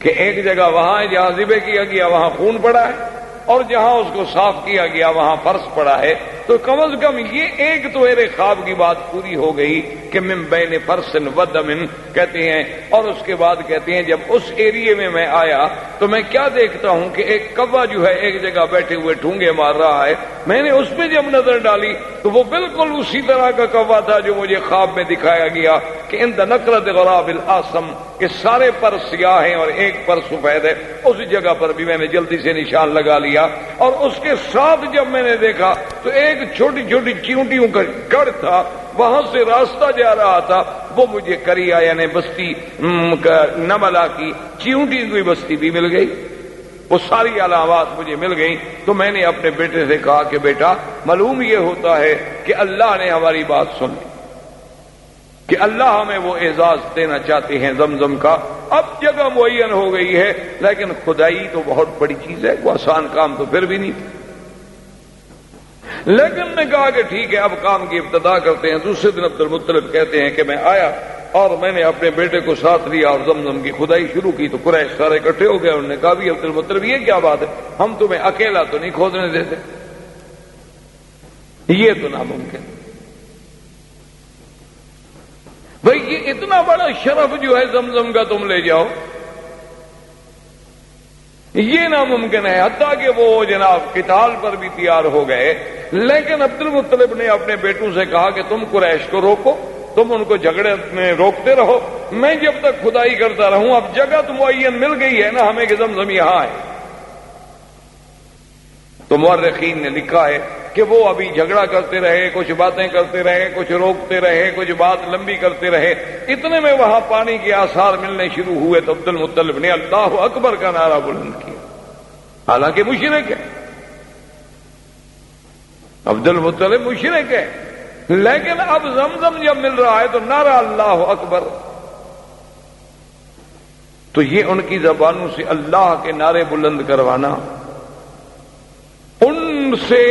کہ ایک جگہ وہاں ہے جہاں ذبح کیا گیا وہاں خون پڑا ہے، اور جہاں اس کو صاف کیا گیا وہاں فرش پڑا ہے، تو کم از کم یہ ایک تو میرے خواب کی بات پوری ہو گئی کہ من بین فرس و دم کہتے ہیں۔ اور اس کے بعد کہتے ہیں جب اس ایریے میں میں آیا تو میں کیا دیکھتا ہوں کہ ایک کوا جو ہے ایک جگہ بیٹھے ہوئے ٹھونگے مار رہا ہے۔ میں نے اس پہ جب نظر ڈالی تو وہ بالکل اسی طرح کا کوا تھا جو مجھے خواب میں دکھایا گیا کہ اند نقرۃ غراب الاسم، کہ سارے پر سیاہ ہیں اور ایک پر سفید ہے۔ اس جگہ پر بھی میں نے جلدی سے نشان لگا لیا، اور اس کے ساتھ جب میں نے دیکھا تو ایک چھوٹی چھوٹی چیونٹیوں کا گڑھ تھا، وہاں سے راستہ جا رہا تھا، وہ مجھے کریا یعنی بستی نملا کی چیونٹی کی بستی بھی مل گئی۔ وہ ساری علامات مجھے مل گئیں۔ تو میں نے اپنے بیٹے سے کہا کہ بیٹا معلوم یہ ہوتا ہے کہ اللہ نے ہماری بات سن لی، کہ اللہ ہمیں وہ اعزاز دینا چاہتے ہیں زمزم کا۔ اب جگہ معین ہو گئی ہے، لیکن خدائی تو بہت بڑی چیز ہے، کوئی آسان کام تو پھر بھی نہیں تھا۔ لیکن نے کہا کہ ٹھیک ہے اب کام کی ابتدا کرتے ہیں۔ دوسرے دن عبد المطلب کہتے ہیں کہ میں آیا اور میں نے اپنے بیٹے کو ساتھ لیا اور زمزم کی کھدائی شروع کی، تو قریش سارے اکٹھے ہو گئے۔ انہوں نے کہا بھی عبد المطلب یہ کیا بات ہے، ہم تمہیں اکیلا تو نہیں کھودنے دیتے، یہ تو ناممکن۔ بھئی یہ اتنا بڑا شرف جو ہے زمزم کا تم لے جاؤ، یہ ناممکن ہے۔ حتیٰ کہ وہ جناب قتال پر بھی تیار ہو گئے، لیکن عبد المطلب نے اپنے بیٹوں سے کہا کہ تم قریش کو روکو، تم ان کو جھگڑے میں روکتے رہو، میں جب تک کھدائی کرتا رہوں۔ اب جگہ تو معین مل گئی ہے نا ہمیں کہ زمزم یہاں ہے۔ تو مورخین نے لکھا ہے کہ وہ ابھی جھگڑا کرتے رہے، کچھ باتیں کرتے رہے، کچھ روکتے رہے، کچھ بات لمبی کرتے رہے، اتنے میں وہاں پانی کے آثار ملنے شروع ہوئے تو عبد المطلب نے اللہ اکبر کا نعرہ بلند کیا، حالانکہ مشرک ہے، عبد المطلب مشرک ہے، لیکن اب زمزم جب مل رہا ہے تو نعرہ اللہ اکبر۔ تو یہ ان کی زبانوں سے اللہ کے نعرے بلند کروانا، ان سے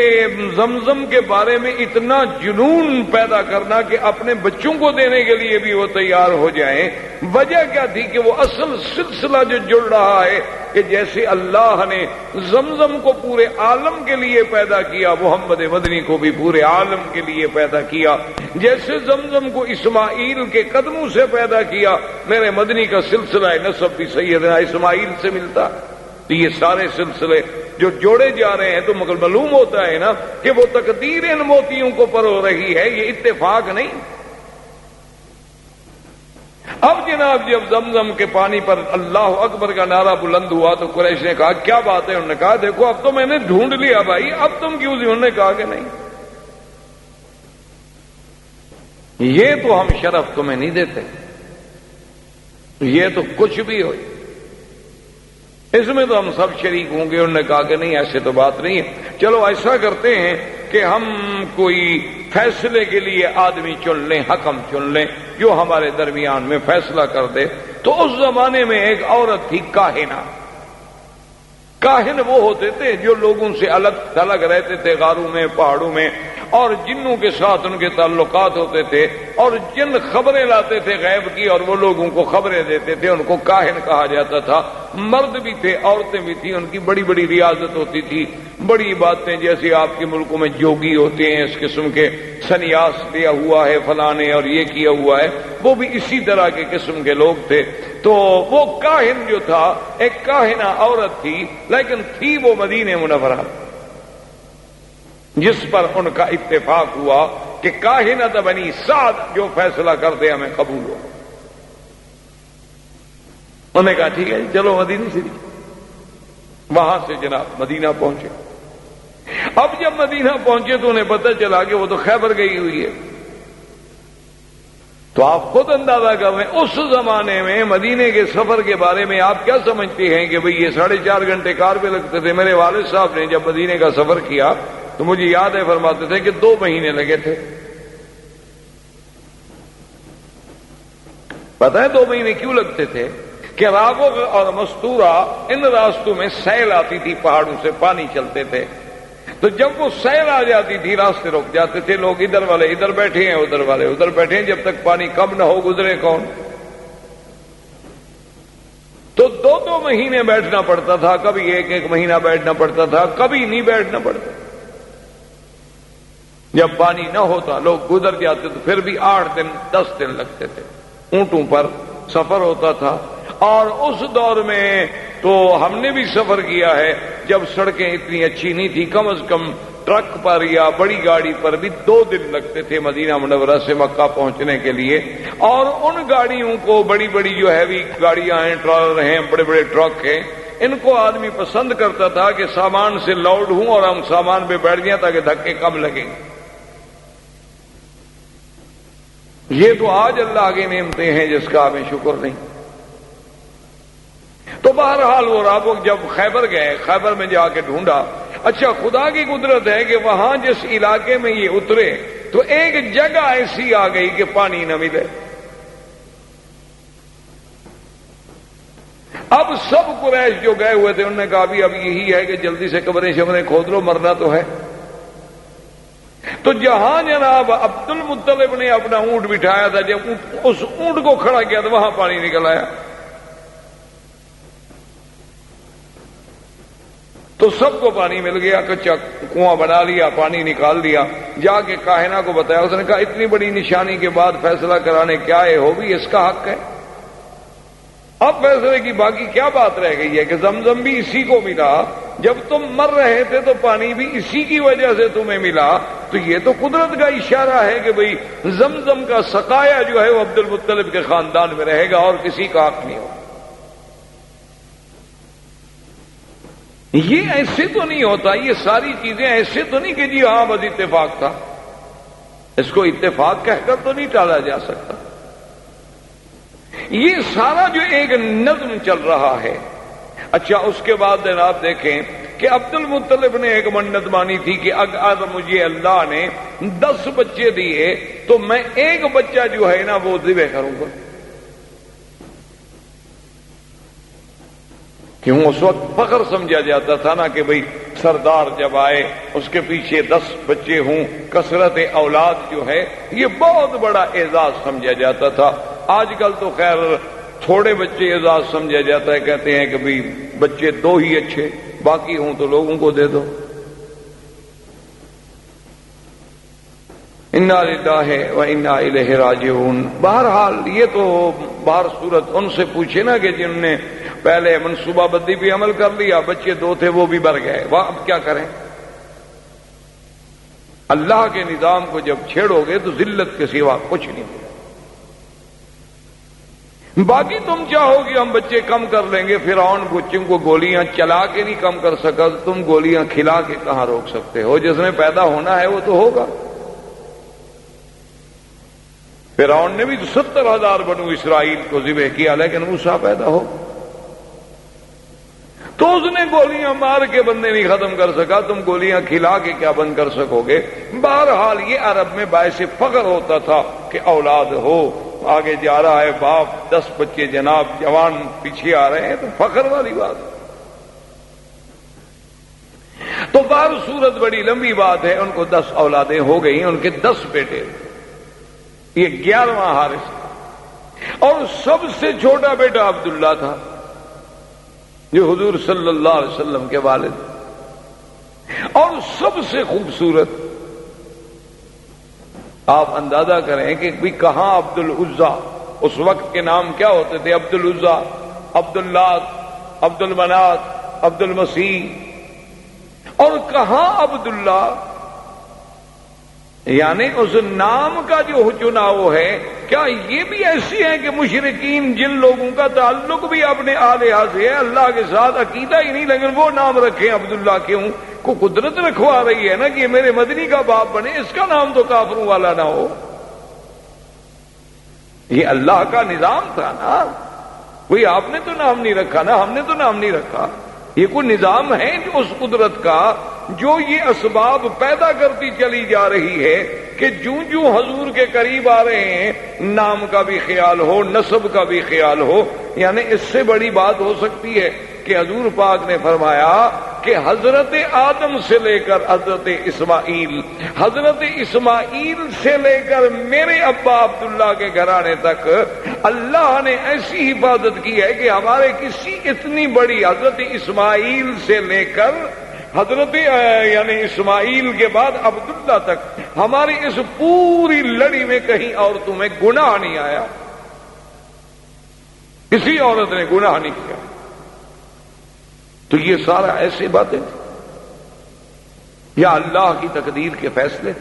زمزم کے بارے میں اتنا جنون پیدا کرنا کہ اپنے بچوں کو دینے کے لیے بھی وہ تیار ہو جائیں۔ وجہ کیا تھی کہ وہ اصل سلسلہ جو جڑ رہا ہے کہ جیسے اللہ نے زمزم کو پورے عالم کے لیے پیدا کیا، محمد مدنی کو بھی پورے عالم کے لیے پیدا کیا، جیسے زمزم کو اسماعیل کے قدموں سے پیدا کیا، میرے مدنی کا سلسلہ نسب بھی سیدنا اسماعیل سے ملتا۔ تو یہ سارے سلسلے جو جوڑے جا رہے ہیں تو مگر معلوم ہوتا ہے نا کہ وہ تقدیر ان موتیوں کو پرو رہی ہے، یہ اتفاق نہیں۔ اب جناب جب زمزم کے پانی پر اللہ اکبر کا نعرہ بلند ہوا تو قریش نے کہا کیا بات ہے؟ انہوں نے کہا دیکھو اب تو میں نے ڈھونڈ لیا بھائی، اب تم کیوں؟ انہوں نے کہا کہ نہیں، یہ تو ہم شرف تمہیں نہیں دیتے، یہ تو کچھ بھی ہو، اس میں تو ہم سب شریک ہوں گے۔ انہوں نے کہا کہ نہیں ایسے تو بات نہیں ہے، چلو ایسا کرتے ہیں کہ ہم کوئی فیصلے کے لیے آدمی چن لیں، حکم چن لیں جو ہمارے درمیان میں فیصلہ کر دے۔ تو اس زمانے میں ایک عورت تھی کاہنہ۔ کاہن وہ ہوتے تھے جو لوگوں سے الگ تھلگ رہتے تھے، غاروں میں، پہاڑوں میں، اور جنوں کے ساتھ ان کے تعلقات ہوتے تھے، اور جن خبریں لاتے تھے غیب کی اور وہ لوگوں کو خبریں دیتے تھے، ان کو کاہن کہا جاتا تھا۔ مرد بھی تھے، عورتیں بھی تھیں، ان کی بڑی بڑی ریاضت ہوتی تھی، بڑی باتیں جیسے آپ کے ملکوں میں جوگی ہوتے ہیں، اس قسم کے سنیاس لیا ہوا ہے فلاں نے اور یہ کیا ہوا ہے، وہ بھی اسی طرح کے قسم کے لوگ تھے۔ تو وہ کاہن جو تھا ایک کاہنہ عورت تھی، لیکن تھی وہ مدینہ منورہ، جس پر ان کا اتفاق ہوا کہ کاہنۃ بنی سعد جو فیصلہ کر دے ہمیں قبول ہو۔ انہوں نے کہا ٹھیک ہے چلو مدینہ سے، وہاں سے جناب مدینہ پہنچے۔ اب جب مدینہ پہنچے تو انہیں پتہ چلا کہ وہ تو خیبر گئی ہوئی ہے۔ تو آپ خود اندازہ کر رہے ہیں اس زمانے میں مدینے کے سفر کے بارے میں آپ کیا سمجھتے ہیں کہ بھئی یہ 4.5 گھنٹے کار پہ لگتے تھے۔ میرے والد صاحب نے جب مدینے کا سفر کیا تو مجھے یاد ہے فرماتے تھے کہ 2 مہینے لگے تھے۔ پتہ ہے 2 مہینے کیوں لگتے تھے؟ کہ راغب اور مستورہ ان راستوں میں سیل آتی تھی، پہاڑوں سے پانی چلتے تھے، تو جب وہ سیل آ جاتی تھی راستے رک جاتے تھے، لوگ ادھر والے ادھر بیٹھے ہیں، ادھر والے ادھر بیٹھے ہیں، جب تک پانی کم نہ ہو گزرے کون؟ تو 2 2 مہینے بیٹھنا پڑتا تھا، کبھی 1 مہینہ بیٹھنا پڑتا تھا، کبھی نہیں بیٹھنا پڑتا۔ جب پانی نہ ہوتا لوگ گزر جاتے تو پھر بھی 8 دن 10 دن لگتے تھے، اونٹوں پر سفر ہوتا تھا۔ اور اس دور میں تو ہم نے بھی سفر کیا ہے جب سڑکیں اتنی اچھی نہیں تھی، کم از کم ٹرک پر یا بڑی گاڑی پر بھی 2 دن لگتے تھے مدینہ منورہ سے مکہ پہنچنے کے لیے۔ اور ان گاڑیوں کو بڑی بڑی جو ہیوی گاڑیاں ہیں، ٹرالر ہیں، بڑے بڑے ٹرک ہیں، ان کو آدمی پسند کرتا تھا کہ سامان سے لوڈ ہوں اور ہم سامان پہ بیٹھ جائیں تاکہ دھکے کم لگیں۔ یہ تو آج اللہ کی نعمتیں ہیں جس کا ہمیں شکر نہیں۔ تو بہرحال وہ رابق جب خیبر گئے، خیبر میں جا کے ڈھونڈا۔ اچھا، خدا کی قدرت ہے کہ وہاں جس علاقے میں یہ اترے تو ایک جگہ ایسی آ گئی کہ پانی نہ ملے۔ اب سب قریش جو گئے ہوئے تھے انہوں نے کہا بھی اب یہی ہے کہ جلدی سے قبریں شبریں کھود لو، مرنا تو ہے۔ تو جہاں جناب عبد المطلب نے اپنا اونٹ بٹھایا تھا، جب اس اونٹ کو کھڑا کیا تو وہاں پانی نکل آیا۔ تو سب کو پانی مل گیا، کچا کنواں بنا لیا، پانی نکال دیا۔ جا کے کاہنہ کو بتایا، اس نے کہا اتنی بڑی نشانی کے بعد فیصلہ کرانے کیا ہے، ہو بھی اس کا حق ہے۔ اب فیصلے کی باقی کیا بات رہ گئی ہے کہ زمزم بھی اسی کو ملا، جب تم مر رہے تھے تو پانی بھی اسی کی وجہ سے تمہیں ملا، تو یہ تو قدرت کا اشارہ ہے کہ بھئی زمزم کا سقایا جو ہے وہ عبد المطلب کے خاندان میں رہے گا اور کسی کا حق نہیں ہوگا۔ یہ ایسے تو نہیں ہوتا، یہ ساری چیزیں ایسے تو نہیں کہ جی ہاں بس اتفاق تھا، اس کو اتفاق کہہ کر تو نہیں ٹالا جا سکتا۔ یہ سارا جو ایک نظم چل رہا ہے۔ اچھا، اس کے بعد آپ دیکھیں کہ عبد المطلب نے ایک منت مانی تھی کہ اگر مجھے اللہ نے 10 بچے دیے تو میں ایک بچہ جو ہے نا وہ ذبح کروں گا۔ کیوں؟ اس وقت فخر سمجھا جاتا تھا نا کہ بھئی سردار جب آئے اس کے پیچھے 10 بچے ہوں، کثرت اولاد جو ہے یہ بہت بڑا اعزاز سمجھا جاتا تھا۔ آج کل تو خیر تھوڑے بچے اعزاز سمجھا جاتا ہے، کہتے ہیں کہ بھئی بچے 2 ہی اچھے، باقی ہوں تو لوگوں کو دے دو۔ انا للہ و انا الیہ راجعون۔ بہرحال یہ تو بہر صورت ان سے پوچھے نا کہ جن نے پہلے منصوبہ بندی بھی عمل کر لیا، بچے 2 تھے وہ بھی مر گئے، وہ اب کیا کریں؟ اللہ کے نظام کو جب چھیڑو گے تو ذلت کے سوا کچھ نہیں ملے۔ باقی تم چاہو کہ ہم بچے کم کر لیں گے، فرعون بچوں کو گولیاں چلا کے نہیں کم کر سکا تو تم گولیاں کھلا کے کہاں روک سکتے ہو؟ جس میں پیدا ہونا ہے وہ تو ہوگا۔ فرعون نے بھی 70,000 بنو اسرائیل کو ذبح کیا لیکن موسیٰ پیدا ہو، تو اس نے گولیاں مار کے بندے نہیں ختم کر سکا، تم گولیاں کھلا کے کیا بند کر سکو گے؟ بہرحال یہ عرب میں باعث فخر ہوتا تھا کہ اولاد ہو۔ آگے جا رہا ہے باپ، 10 بچے جناب جوان پیچھے آ رہے ہیں تو فخر والی بات۔ تو بہر صورت بڑی لمبی بات ہے، ان کو 10 اولادیں ہو گئیں، ان کے 10 بیٹے، یہ 11واں حارث تھا، اور سب سے چھوٹا بیٹا عبداللہ تھا جو حضور صلی اللہ علیہ وسلم کے والد، اور سب سے خوبصورت۔ آپ اندازہ کریں کہ بھی کہاں عبد العزا، اس وقت کے نام کیا ہوتے تھے؟ عبد العزا، عبد اللات، عبد المنات، عبد المسیح، اور کہاں عبداللہ؟ یعنی اس نام کا جو چناؤ ہے، کیا یہ بھی ایسی ہے کہ مشرکین جن لوگوں کا تعلق بھی اپنے آلہہ سے ہے، اللہ کے ساتھ عقیدہ ہی نہیں، لیکن وہ نام رکھیں عبداللہ؟ کیوں؟ کو قدرت رکھوا رہی ہے نا کہ میرے مدنی کا باپ بنے، اس کا نام تو کافروں والا نہ ہو۔ یہ اللہ کا نظام تھا نا، کوئی آپ نے تو نام نہیں رکھا نا، ہم نے تو نام نہیں رکھا۔ یہ کوئی نظام ہے جو اس قدرت کا جو یہ اسباب پیدا کرتی چلی جا رہی ہے کہ جوں حضور کے قریب آ رہے ہیں نام کا بھی خیال ہو، نسب کا بھی خیال ہو۔ یعنی اس سے بڑی بات ہو سکتی ہے کہ حضور پاک نے فرمایا کہ حضرت آدم سے لے کر حضرت اسماعیل سے لے کر میرے ابا عبداللہ کے گھرانے تک اللہ نے ایسی حفاظت کی ہے کہ ہمارے کسی اتنی بڑی حضرت اسماعیل سے لے کر حضرت یعنی اسماعیل کے بعد عبداللہ تک ہماری اس پوری لڑی میں کہیں عورتوں میں گناہ نہیں آیا، کسی عورت نے گناہ نہیں کیا۔ تو یہ سارا ایسی باتیں یا اللہ کی تقدیر کے فیصلے۔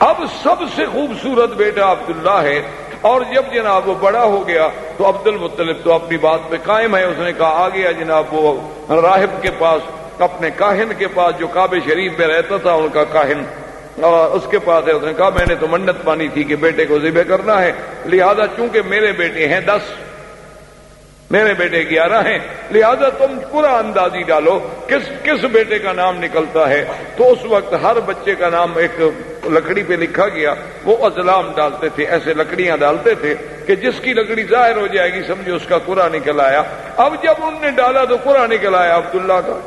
اب سب سے خوبصورت بیٹا عبداللہ ہے، اور جب جناب وہ بڑا ہو گیا تو عبد المطلب تو اپنی بات پہ قائم ہے، اس نے کہا آ گیا جناب وہ راہب کے پاس، اپنے کاہن کے پاس جو کعبہ شریف میں رہتا تھا ان کا کاہن، اور اس کے پاس ہے۔ اس نے کہا میں نے تو منت مانی تھی کہ بیٹے کو ذبح کرنا ہے، لہذا چونکہ میرے بیٹے ہیں 10، میرے بیٹے 11 ہیں، لہذا تم پورا اندازی ڈالو کس بیٹے کا نام نکلتا ہے۔ تو اس وقت ہر بچے کا نام ایک لکڑی پہ لکھا گیا، وہ ازلام ڈالتے تھے، ایسے لکڑیاں ڈالتے تھے کہ جس کی لکڑی ظاہر ہو جائے گی سمجھو اس کا قرآن نکل آیا۔ اب جب انہوں نے ڈالا تو قرآن نکل آیا عبداللہ کا،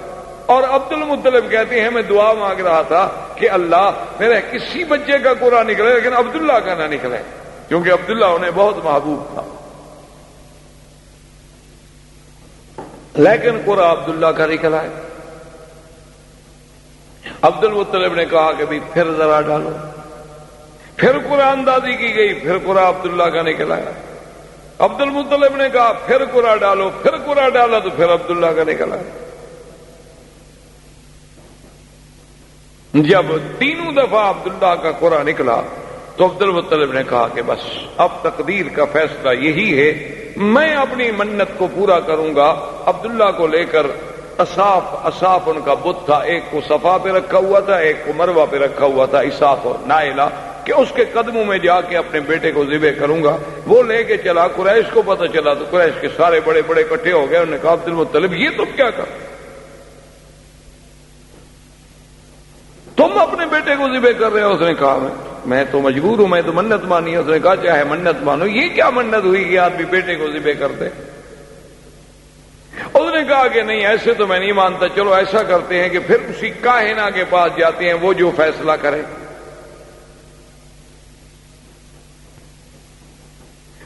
اور عبد المطلب کہتے ہیں میں دعا مانگ رہا تھا کہ اللہ میرے کسی بچے کا قرآن نکلے لیکن عبداللہ کا نہ نکلے، کیونکہ عبداللہ انہیں بہت محبوب تھا، لیکن قرآن عبداللہ کا نکلا ہے۔ عبد المطلب نے کہا کہ بھی پھر ذرا ڈالو، پھر قرآن اندازی کی گئی، پھر قرآن عبداللہ کا نکلا ہے۔ عبد المطلب نے کہا پھر قرآن ڈالو، پھر قرآن ڈالا تو پھر عبداللہ کا نکلا ہے۔ جب تینوں دفعہ عبداللہ کا قرآن نکلا تو عبد المطلب نے کہا کہ بس اب تقدیر کا فیصلہ یہی ہے، میں اپنی منت کو پورا کروں گا۔ عبداللہ کو لے کر اصاف ان کا بت تھا، ایک کو صفا پہ رکھا ہوا تھا، ایک کو مروہ پہ رکھا ہوا تھا، اصاف اور نائلہ، کہ اس کے قدموں میں جا کے اپنے بیٹے کو ذبح کروں گا۔ وہ لے کے چلا، قریش کو پتہ چلا تو قریش کے سارے بڑے بڑے اکٹھے ہو گئے، انہوں نے کہا عبد المطلب یہ تم کیا کر، تم اپنے بیٹے کو ذبح کر رہے ہو؟ اس نے کہا میں تو مجبور ہوں، میں تو منت مانی ہے۔ اس نے کہا چاہے منت مانو، یہ کیا منت ہوئی کہ آدمی بیٹے کو ذبح کر دے؟ اس نے کہا کہ نہیں ایسے تو میں نہیں مانتا، چلو ایسا کرتے ہیں کہ پھر اسی کاہنہ کے پاس جاتے ہیں، وہ جو فیصلہ کرے۔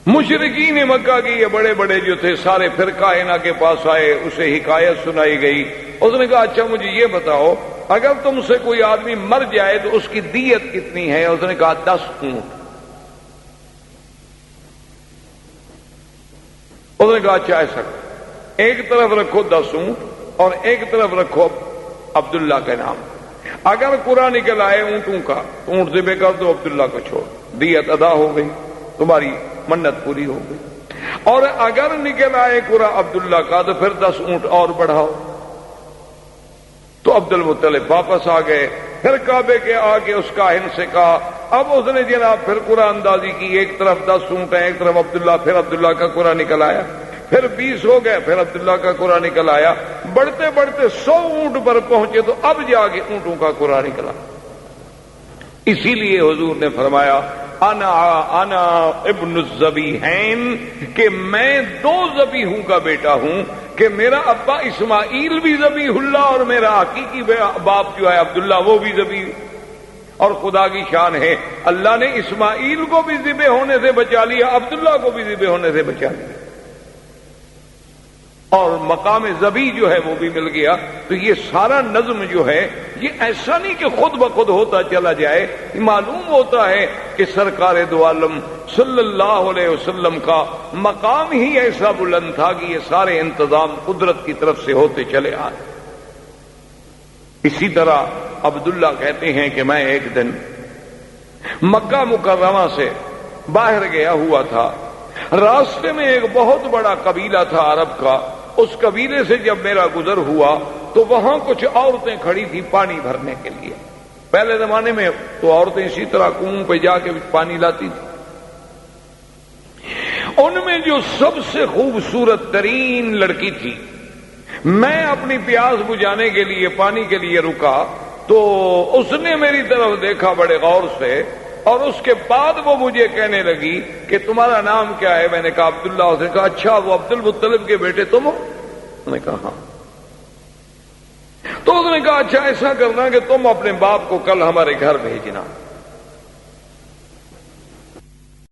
مشرکین مکہ کی یہ بڑے بڑے جو تھے سارے پھر کاہنہ کے پاس آئے، اسے حکایت سنائی گئی۔ اس نے کہا اچھا مجھے یہ بتاؤ اگر تم سے کوئی آدمی مر جائے تو اس کی دیت کتنی ہے؟ اس نے کہا 10 اونٹ۔ اس نے کہا اچھا ایسا ایک طرف رکھو 10 اونٹ اور ایک طرف رکھو عبداللہ کا نام، اگر قرآن نکل آئے اونٹوں کا اونٹ ذبح کر دو، عبداللہ کو چھوڑ، دیت ادا ہو گئی، تمہاری منت پوری ہو گئی۔ اور اگر نکل آئے قرآن عبداللہ کا تو پھر 10 اونٹ اور بڑھاؤ۔ تو عبد المطلب واپس آ گئے، پھر کعبے کے آگے اس کاہن سے کہا، اب اس نے جناب پھر قرآن اندازی کی، ایک طرف 10 اونٹ ہیں، ایک طرف عبداللہ، پھر عبداللہ کا قرآن نکل آیا، پھر 20 ہو گئے، پھر عبداللہ کا قرآن نکل آیا، بڑھتے بڑھتے 100 اونٹ پر پہنچے تو اب جا کے اونٹوں کا قرآن نکلا۔ اسی لیے حضور نے فرمایا انا ابن الذبیحین، کہ میں 2 ذبیحوں کا بیٹا ہوں، کہ میرا ابا اسماعیل بھی ذبیح اللہ اور میرا حقیقی باپ جو ہے عبداللہ وہ بھی ذبیح۔ اور خدا کی شان ہے اللہ نے اسماعیل کو بھی ذبح ہونے سے بچا لیا، عبداللہ کو بھی ذبح ہونے سے بچا لیا، اور مقام ذبیح جو ہے وہ بھی مل گیا۔ تو یہ سارا نظم جو ہے یہ ایسا نہیں کہ خود بخود ہوتا چلا جائے، معلوم ہوتا ہے کہ سرکار دو عالم صلی اللہ علیہ وسلم کا مقام ہی ایسا بلند تھا کہ یہ سارے انتظام قدرت کی طرف سے ہوتے چلے آئے۔ اسی طرح عبداللہ کہتے ہیں کہ میں ایک دن مکہ مکرمہ سے باہر گیا ہوا تھا، راستے میں ایک بہت بڑا قبیلہ تھا عرب کا، اس قبیلے سے جب میرا گزر ہوا تو وہاں کچھ عورتیں کھڑی تھی پانی بھرنے کے لیے۔ پہلے زمانے میں تو عورتیں اسی طرح کنویں پہ جا کے پانی لاتی تھی۔ ان میں جو سب سے خوبصورت ترین لڑکی تھی، میں اپنی پیاس بجھانے کے لیے پانی کے لیے رکا تو اس نے میری طرف دیکھا بڑے غور سے، اور اس کے بعد وہ مجھے کہنے لگی کہ تمہارا نام کیا ہے؟ میں نے کہا عبداللہ۔ اس نے کہا اچھا وہ عبد المطلب کے بیٹے تم ہو؟ میں نے کہا ہاں۔ تو اس نے کہا اچھا ایسا کرنا کہ تم اپنے باپ کو کل ہمارے گھر بھیجنا.